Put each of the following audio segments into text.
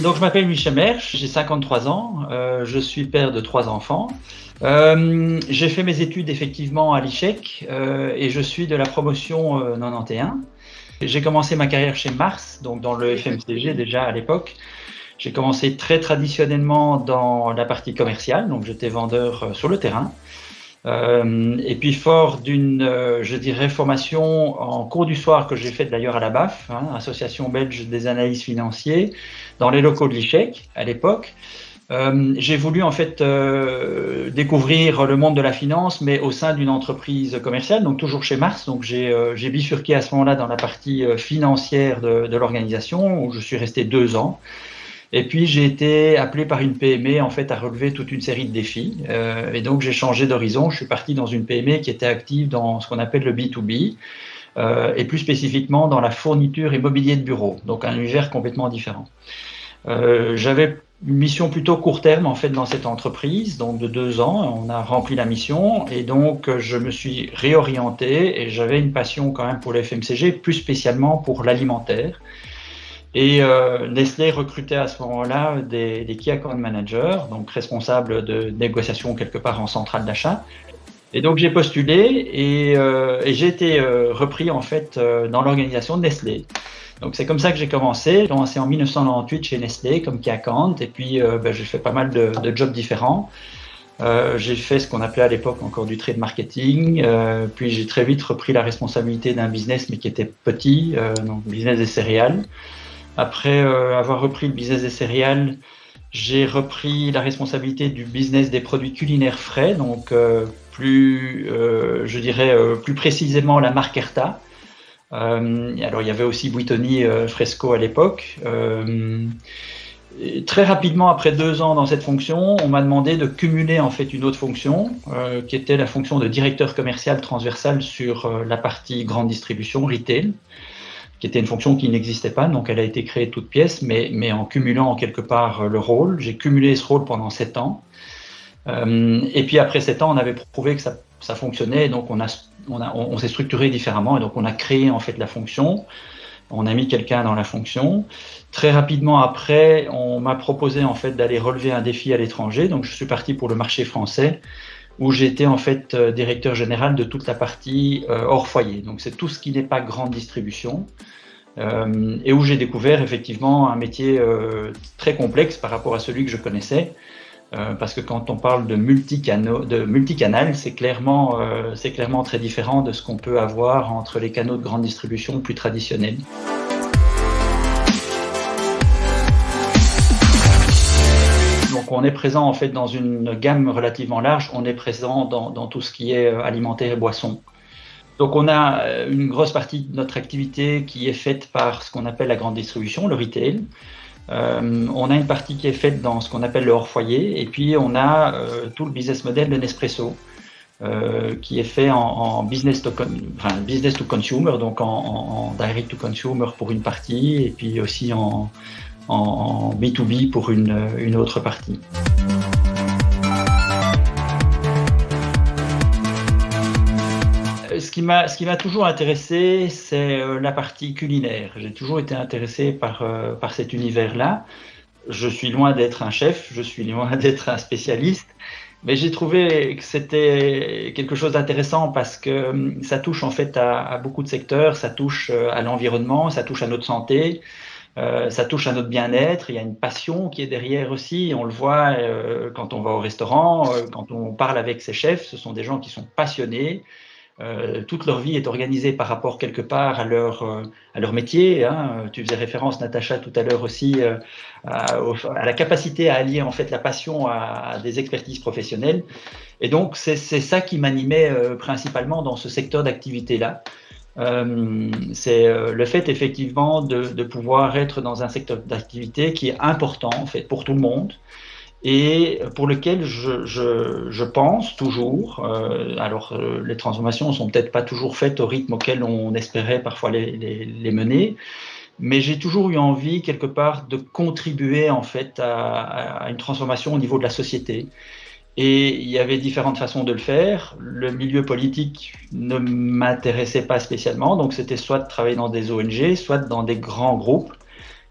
Donc, je m'appelle Michel Mersch, j'ai 53 ans, je suis père de 3 enfants. J'ai fait mes études effectivement à l'ICHEC et je suis de la promotion 91. J'ai commencé ma carrière chez Mars, donc dans le FMCG déjà à l'époque. J'ai commencé très traditionnellement dans la partie commerciale, donc j'étais vendeur sur le terrain. Et puis fort d'une, je dirais, formation en cours du soir que j'ai faite d'ailleurs à la BAF, Association belge des analystes financiers, dans les locaux de l'ICHEC à l'époque. J'ai voulu en fait découvrir le monde de la finance, mais au sein d'une entreprise commerciale, donc toujours chez Mars. Donc j'ai bifurqué à ce moment-là dans la partie financière de l'organisation, où je suis resté 2 ans. Et puis j'ai été appelé par une PME en fait à relever toute une série de défis. Et donc j'ai changé d'horizon. Je suis parti dans une PME qui était active dans ce qu'on appelle le B2B, et plus spécifiquement dans la fourniture immobilier de bureaux. Donc un univers complètement différent. J'avais une mission plutôt court terme en fait dans cette entreprise, donc de 2 ans. On a rempli la mission et donc je me suis réorienté et j'avais une passion quand même pour le FMCG, plus spécialement pour l'alimentaire. Et Nestlé recrutait à ce moment-là des Key Account Managers, donc responsables de négociation quelque part en centrale d'achat. Et donc j'ai postulé et j'ai été repris en fait dans l'organisation de Nestlé. Donc c'est comme ça que j'ai commencé. J'ai commencé en 1998 chez Nestlé comme Key Account et puis j'ai fait pas mal de jobs différents. J'ai fait ce qu'on appelait à l'époque encore du trade marketing, puis j'ai très vite repris la responsabilité d'un business mais qui était petit, donc business des céréales. Après avoir repris le business des céréales, j'ai repris la responsabilité du business des produits culinaires frais, donc je dirais plus précisément la marque Erta. Alors il y avait aussi Buitoni Fresco à l'époque. Très rapidement, après 2 ans dans cette fonction, on m'a demandé de cumuler en fait une autre fonction, qui était la fonction de directeur commercial transversal sur la partie grande distribution, retail, qui était une fonction qui n'existait pas, donc elle a été créée toute pièce, mais en cumulant en quelque part le rôle. J'ai cumulé ce rôle pendant 7 ans. Et puis après 7 ans, on avait prouvé que ça fonctionnait, donc on s'est structuré différemment, et donc on a créé en fait la fonction. On a mis quelqu'un dans la fonction. Très rapidement après, on m'a proposé en fait d'aller relever un défi à l'étranger, donc je suis parti pour le marché français, où j'étais en fait directeur général de toute la partie hors foyer. Donc c'est tout ce qui n'est pas grande distribution, et où j'ai découvert effectivement un métier très complexe par rapport à celui que je connaissais, parce que quand on parle de multicanal, c'est clairement très différent de ce qu'on peut avoir entre les canaux de grande distribution plus traditionnels. Donc on est présent en fait dans une gamme relativement large, on est présent dans tout ce qui est alimentaire et boisson. Donc on a une grosse partie de notre activité qui est faite par ce qu'on appelle la grande distribution, le retail. On a une partie qui est faite dans ce qu'on appelle le hors foyer, et puis on a tout le business model de Nespresso, qui est fait en business to consumer, donc en direct to consumer pour une partie, et puis aussi en B2B pour une autre partie. Ce qui m'a toujours intéressé, c'est la partie culinaire. J'ai toujours été intéressé par cet univers-là. Je suis loin d'être un chef, je suis loin d'être un spécialiste, mais j'ai trouvé que c'était quelque chose d'intéressant parce que ça touche en fait à beaucoup de secteurs, ça touche à l'environnement, ça touche à notre santé, ça touche à notre bien-être. Il y a une passion qui est derrière aussi, on le voit quand on va au restaurant, quand on parle avec ces chefs, ce sont des gens qui sont passionnés. Toute leur vie est organisée par rapport quelque part à leur métier. Tu faisais référence, Natacha, tout à l'heure aussi, à la capacité à allier en fait la passion à des expertises professionnelles. Et donc c'est ça qui m'animait principalement dans ce secteur d'activité-là. C'est le fait effectivement de pouvoir être dans un secteur d'activité qui est important en fait pour tout le monde, et pour lequel je pense toujours, les transformations ne sont peut-être pas toujours faites au rythme auquel on espérait parfois les mener, mais j'ai toujours eu envie quelque part de contribuer en fait à une transformation au niveau de la société. Et il y avait différentes façons de le faire. Le milieu politique ne m'intéressait pas spécialement, donc c'était soit de travailler dans des ONG, soit dans des grands groupes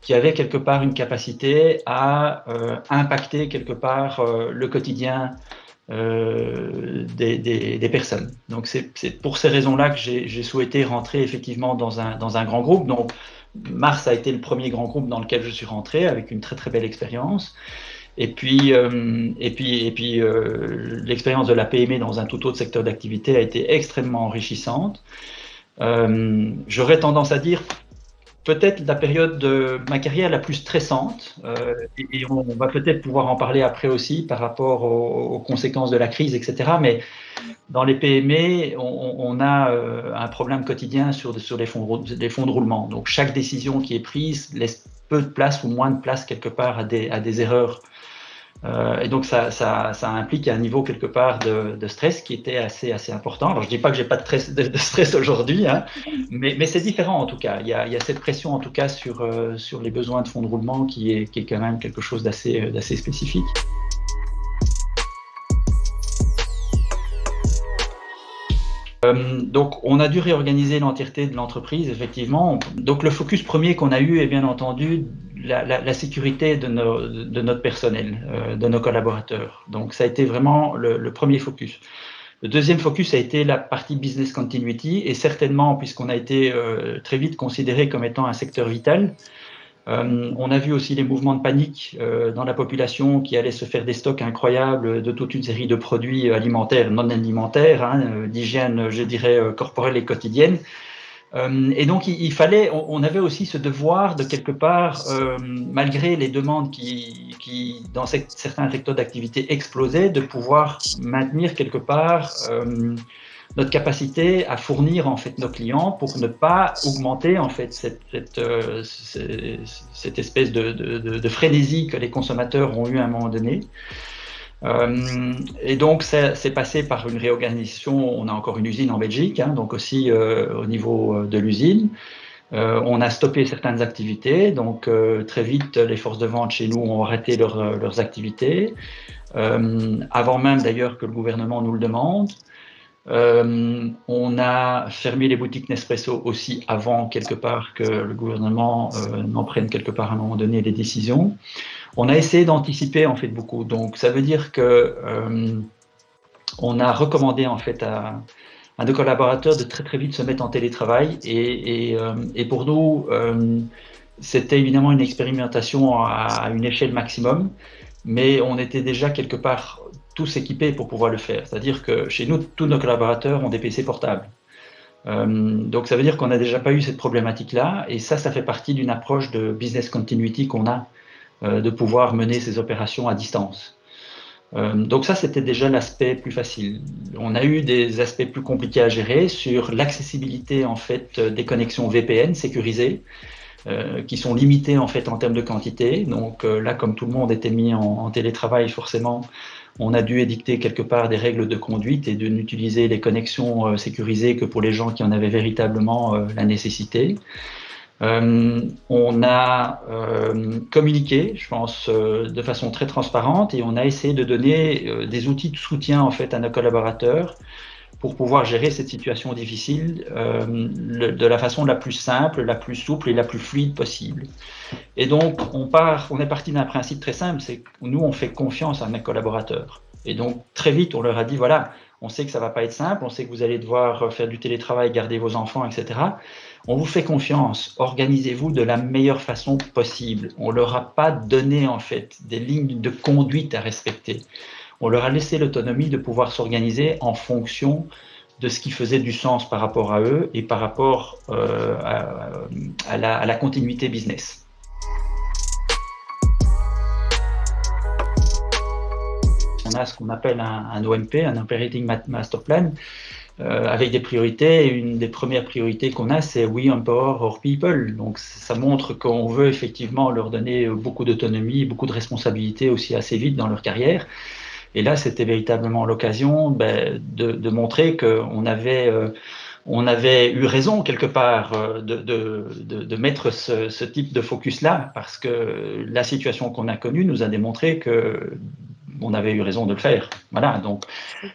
qui avaient quelque part une capacité à impacter quelque part le quotidien des personnes. Donc c'est pour ces raisons-là que j'ai souhaité rentrer effectivement dans un grand groupe. Donc Mars a été le premier grand groupe dans lequel je suis rentré avec une très très belle expérience. Et puis l'expérience de la PME dans un tout autre secteur d'activité a été extrêmement enrichissante. J'aurais tendance à dire peut-être la période de ma carrière la plus stressante, et on va peut-être pouvoir en parler après aussi par rapport aux conséquences de la crise, etc. Mais dans les PME, on a un problème quotidien sur les fonds de roulement. Donc chaque décision qui est prise laisse peu de place ou moins de place quelque part à des erreurs. Et donc ça implique un niveau quelque part de stress qui était assez important. Alors je dis pas que j'ai pas de stress aujourd'hui, hein, mais c'est différent en tout cas. Il y a cette pression en tout cas sur les besoins de fonds de roulement qui est quand même quelque chose d'assez spécifique. Donc, on a dû réorganiser l'entièreté de l'entreprise, effectivement. Donc, le focus premier qu'on a eu est bien entendu la sécurité de notre personnel, de nos collaborateurs. Donc, ça a été vraiment le premier focus. Le deuxième focus a été la partie business continuity et certainement, puisqu'on a été très vite considéré comme étant un secteur vital, on a vu aussi les mouvements de panique dans la population qui allait se faire des stocks incroyables de toute une série de produits alimentaires, non alimentaires, hein, d'hygiène, je dirais, corporelle et quotidienne. Et donc, il fallait, on avait aussi ce devoir de quelque part, malgré les demandes qui dans certains secteurs d'activité explosaient, de pouvoir maintenir quelque part notre capacité à fournir en fait nos clients pour ne pas augmenter en fait cette espèce de frénésie que les consommateurs ont eu à un moment donné. Et donc c'est passé par une réorganisation. On a encore une usine en Belgique, hein, donc aussi au niveau de l'usine. On a stoppé certaines activités, donc très vite les forces de vente chez nous ont arrêté leurs activités, avant même d'ailleurs que le gouvernement nous le demande. On a fermé les boutiques Nespresso aussi avant quelque part que le gouvernement n'en prenne quelque part à un moment donné les décisions. On a essayé d'anticiper en fait beaucoup. Donc ça veut dire que on a recommandé en fait à nos collaborateurs de très très vite se mettre en télétravail et pour nous c'était évidemment une expérimentation à une échelle maximum, mais on était déjà quelque part tous équipés pour pouvoir le faire. C'est-à-dire que chez nous, tous nos collaborateurs ont des PC portables. Donc ça veut dire qu'on n'a déjà pas eu cette problématique-là, et ça fait partie d'une approche de business continuity qu'on a, de pouvoir mener ces opérations à distance. Donc ça, c'était déjà l'aspect plus facile. On a eu des aspects plus compliqués à gérer sur l'accessibilité en fait des connexions VPN sécurisées, qui sont limitées en fait en termes de quantité. Donc là, comme tout le monde était mis en télétravail, forcément, on a dû édicter quelque part des règles de conduite et de n'utiliser les connexions sécurisées que pour les gens qui en avaient véritablement la nécessité. On a communiqué, je pense, de façon très transparente, et on a essayé de donner des outils de soutien en fait à nos collaborateurs pour pouvoir gérer cette situation difficile de la façon la plus simple, la plus souple et la plus fluide possible. Et donc, on est parti d'un principe très simple, c'est que nous, on fait confiance à nos collaborateurs. Et donc, très vite, on leur a dit, voilà, on sait que ça ne va pas être simple, on sait que vous allez devoir faire du télétravail, garder vos enfants, etc. On vous fait confiance, organisez-vous de la meilleure façon possible. On ne leur a pas donné, en fait, des lignes de conduite à respecter. On leur a laissé l'autonomie de pouvoir s'organiser en fonction de ce qui faisait du sens par rapport à eux et par rapport à la continuité business. On a ce qu'on appelle un OMP, un Operating Master Plan, avec des priorités. Et une des premières priorités qu'on a, c'est We Empower Our People. Donc ça montre qu'on veut effectivement leur donner beaucoup d'autonomie, beaucoup de responsabilités aussi assez vite dans leur carrière. Et là, c'était véritablement l'occasion de montrer qu'on avait eu raison quelque part de mettre ce type de focus-là, parce que la situation qu'on a connue nous a démontré qu'on avait eu raison de le faire. Voilà, donc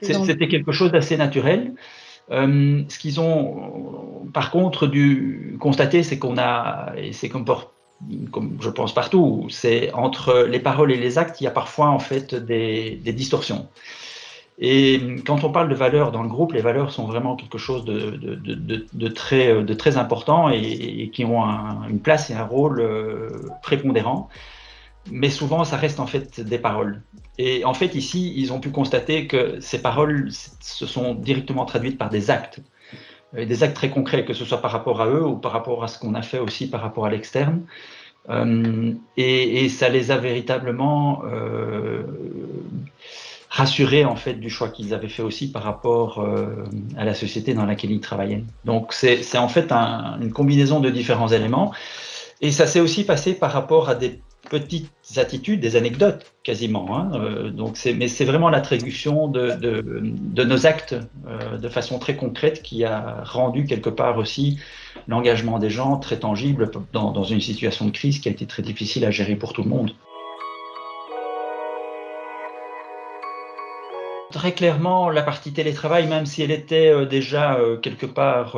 c'était quelque chose d'assez naturel. Ce qu'ils ont par contre dû constater, c'est qu'on a, et c'est comme comme je pense partout, c'est entre les paroles et les actes, il y a parfois en fait des distorsions. Et quand on parle de valeurs dans le groupe, les valeurs sont vraiment quelque chose de très important et qui ont une place et un rôle prépondérant. Mais souvent, ça reste en fait des paroles. Et en fait, ici, ils ont pu constater que ces paroles se sont directement traduites par des actes. Et des actes très concrets, que ce soit par rapport à eux ou par rapport à ce qu'on a fait aussi par rapport à l'externe. Et ça les a véritablement rassurés en fait du choix qu'ils avaient fait aussi par rapport à la société dans laquelle ils travaillaient. Donc c'est en fait une combinaison de différents éléments. Et ça s'est aussi passé par rapport à des petites attitudes, des anecdotes quasiment. Hein. Mais c'est vraiment l'attribution de nos actes de façon très concrète qui a rendu quelque part aussi l'engagement des gens très tangible dans une situation de crise qui a été très difficile à gérer pour tout le monde. Très clairement, la partie télétravail, même si elle était déjà quelque part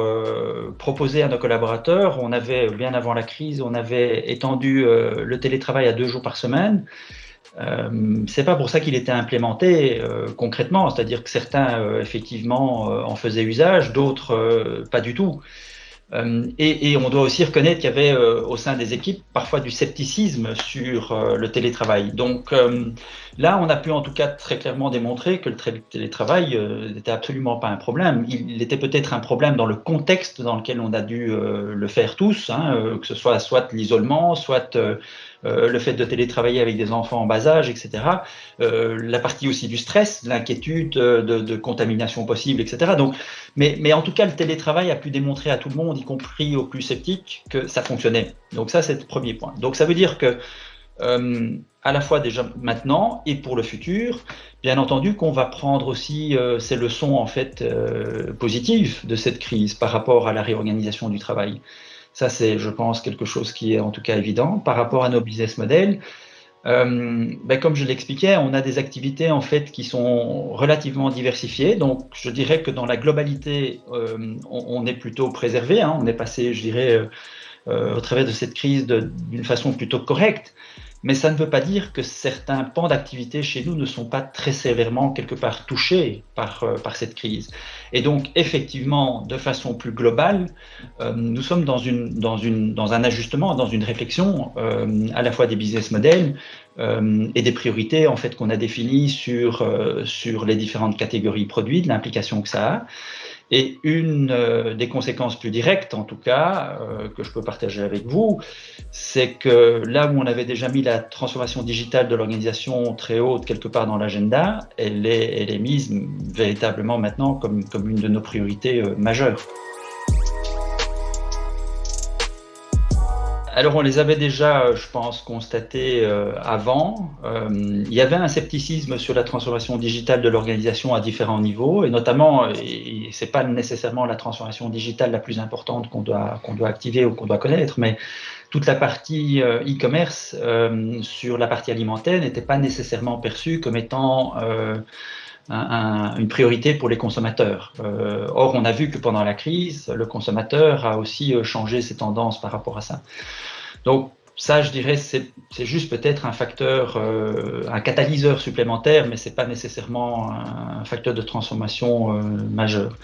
proposée à nos collaborateurs, on avait, bien avant la crise, on avait étendu le télétravail à 2 jours par semaine. C'est pas pour ça qu'il était implémenté concrètement, c'est-à-dire que certains effectivement en faisaient usage, d'autres pas du tout. Et on doit aussi reconnaître qu'il y avait au sein des équipes parfois du scepticisme sur le télétravail. Donc là, on a pu en tout cas très clairement démontrer que le télétravail n'était absolument pas un problème. Il était peut-être un problème dans le contexte dans lequel on a dû le faire tous, hein, que ce soit l'isolement, soit le fait de télétravailler avec des enfants en bas âge, etc. La partie aussi du stress, l'inquiétude de contamination possible, etc. Donc, mais en tout cas, le télétravail a pu démontrer à tout le monde, y compris aux plus sceptiques, que ça fonctionnait. Donc ça, c'est le premier point. Donc ça veut dire que à la fois déjà maintenant et pour le futur, bien entendu qu'on va prendre aussi ces leçons en fait positives de cette crise par rapport à la réorganisation du travail. Ça, c'est, je pense, quelque chose qui est en tout cas évident. Par rapport à nos business models, comme je l'expliquais, on a des activités en fait qui sont relativement diversifiées. Donc, je dirais que dans la globalité, on est plutôt préservé. Hein. On est passé, je dirais, au travers de cette crise d'une façon plutôt correcte. Mais ça ne veut pas dire que certains pans d'activité chez nous ne sont pas très sévèrement quelque part touchés par cette crise. Et donc, effectivement, de façon plus globale, nous sommes dans un ajustement, dans une réflexion à la fois des business models et des priorités en fait qu'on a définies sur les différentes catégories produits, de l'implication que ça a. Et une des conséquences plus directes, en tout cas, que je peux partager avec vous, c'est que là où on avait déjà mis la transformation digitale de l'organisation très haute quelque part dans l'agenda, elle est mise véritablement maintenant comme une de nos priorités majeures. Alors on les avait déjà, je pense, constatés avant. Il y avait un scepticisme sur la transformation digitale de l'organisation à différents niveaux, et notamment, et c'est pas nécessairement la transformation digitale la plus importante qu'on doit activer ou qu'on doit connaître, mais toute la partie e-commerce sur la partie alimentaire n'était pas nécessairement perçue comme étant une priorité pour les consommateurs. Or, on a vu que pendant la crise, le consommateur a aussi changé ses tendances par rapport à ça. Donc, ça, je dirais, c'est juste peut-être un facteur, un catalyseur supplémentaire, mais ce n'est pas nécessairement un facteur de transformation majeur.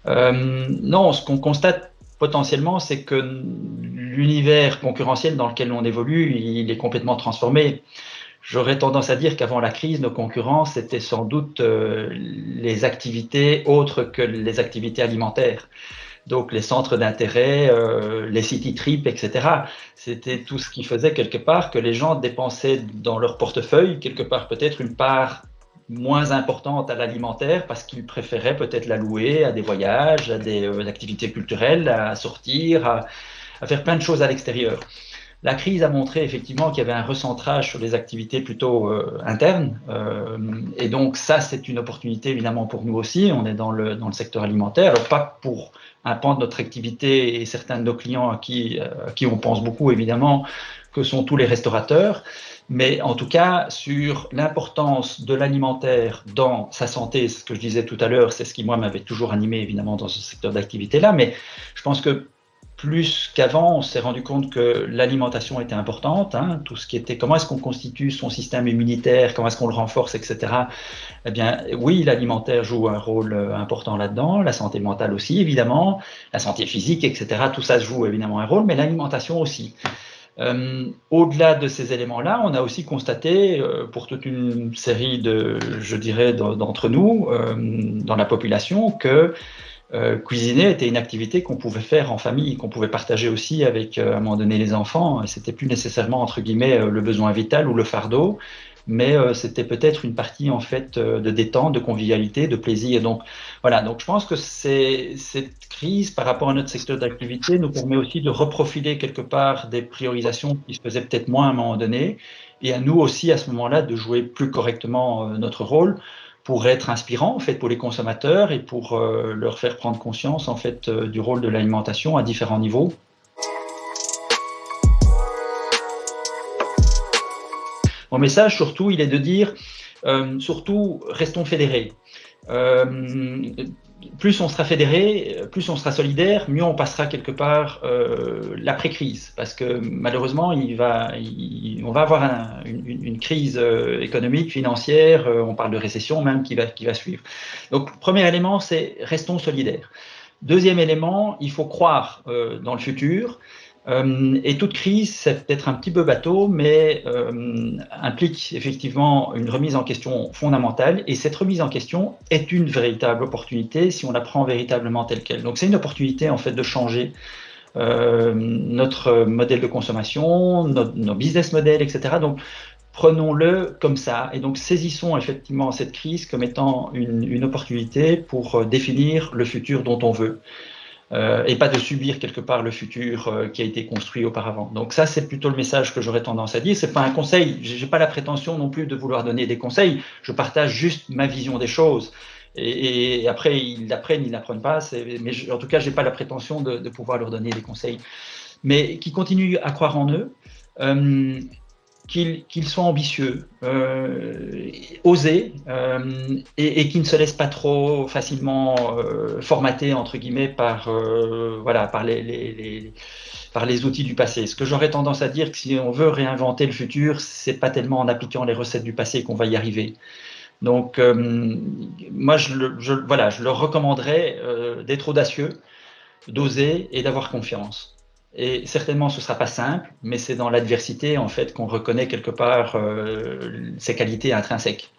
Non, ce qu'on constate potentiellement, c'est que l'univers concurrentiel dans lequel on évolue, il est complètement transformé. J'aurais tendance à dire qu'avant la crise, nos concurrents, c'était sans doute les activités autres que les activités alimentaires. Donc les centres d'intérêt, les city trips, etc. C'était tout ce qui faisait quelque part que les gens dépensaient dans leur portefeuille, quelque part peut-être une part moins importante à l'alimentaire parce qu'ils préféraient peut-être l'allouer à des voyages, à des activités culturelles, à sortir, à faire plein de choses à l'extérieur. La crise a montré effectivement qu'il y avait un recentrage sur les activités plutôt internes. Et donc ça, c'est une opportunité évidemment pour nous aussi. On est dans le secteur alimentaire. Alors pas pour un pan de notre activité et certains de nos clients à qui on pense beaucoup évidemment, que sont tous les restaurateurs. Mais en tout cas, sur l'importance de l'alimentaire dans sa santé, ce que je disais tout à l'heure, c'est ce qui moi m'avait toujours animé évidemment dans ce secteur d'activité-là. Mais je pense que plus qu'avant, on s'est rendu compte que l'alimentation était importante, hein, tout ce qui était comment est-ce qu'on constitue son système immunitaire, comment est-ce qu'on le renforce, etc. Eh bien, oui, l'alimentaire joue un rôle important là-dedans, la santé mentale aussi, évidemment, la santé physique, etc. Tout ça joue évidemment un rôle, mais l'alimentation aussi. Au-delà de ces éléments-là, on a aussi constaté, pour toute une série de, je dirais, d'entre nous, dans la population, que cuisiner était une activité qu'on pouvait faire en famille, qu'on pouvait partager aussi avec, à un moment donné, les enfants. C'était plus nécessairement, entre guillemets, le besoin vital ou le fardeau, mais c'était peut-être une partie, en fait, de détente, de convivialité, de plaisir. Donc, voilà. Donc, je pense que cette crise, par rapport à notre secteur d'activité, nous permet aussi de reprofiler quelque part des priorisations qui se faisaient peut-être moins à un moment donné, et à nous aussi, à ce moment-là, de jouer plus correctement notre rôle, pour être inspirant en fait pour les consommateurs et pour leur faire prendre conscience en fait du rôle de l'alimentation à différents niveaux. Mon message surtout, il est de dire surtout restons fédérés. Plus on sera fédéré, plus on sera solidaire, mieux on passera quelque part l'après-crise. Parce que malheureusement, on va avoir une crise économique, financière, on parle de récession même qui va suivre. Donc, premier élément, c'est restons solidaires. Deuxième élément, il faut croire dans le futur. Et toute crise, c'est peut-être un petit peu bateau, mais implique effectivement une remise en question fondamentale. Et cette remise en question est une véritable opportunité si on la prend véritablement telle qu'elle. Donc c'est une opportunité en fait de changer notre modèle de consommation, nos business models, etc. Donc prenons-le comme ça. Et donc saisissons effectivement cette crise comme étant une opportunité pour définir le futur dont on veut. Et pas de subir quelque part le futur qui a été construit auparavant. Donc ça, c'est plutôt le message que j'aurais tendance à dire. C'est pas un conseil, j'ai pas la prétention non plus de vouloir donner des conseils, je partage juste ma vision des choses. Et après, ils l'apprennent, ils n'apprennent pas, mais en tout cas, j'ai pas la prétention de pouvoir leur donner des conseils. Mais qui continuent à croire en eux, qu'ils soient ambitieux, osés, et qui ne se laissent pas trop facilement formater entre guillemets par par les outils du passé. Ce que j'aurais tendance à dire, que si on veut réinventer le futur, c'est pas tellement en appliquant les recettes du passé qu'on va y arriver. Donc moi je leur recommanderais d'être audacieux, d'oser et d'avoir confiance. Et certainement, ce ne sera pas simple, mais c'est dans l'adversité en fait qu'on reconnaît quelque part ses qualités intrinsèques.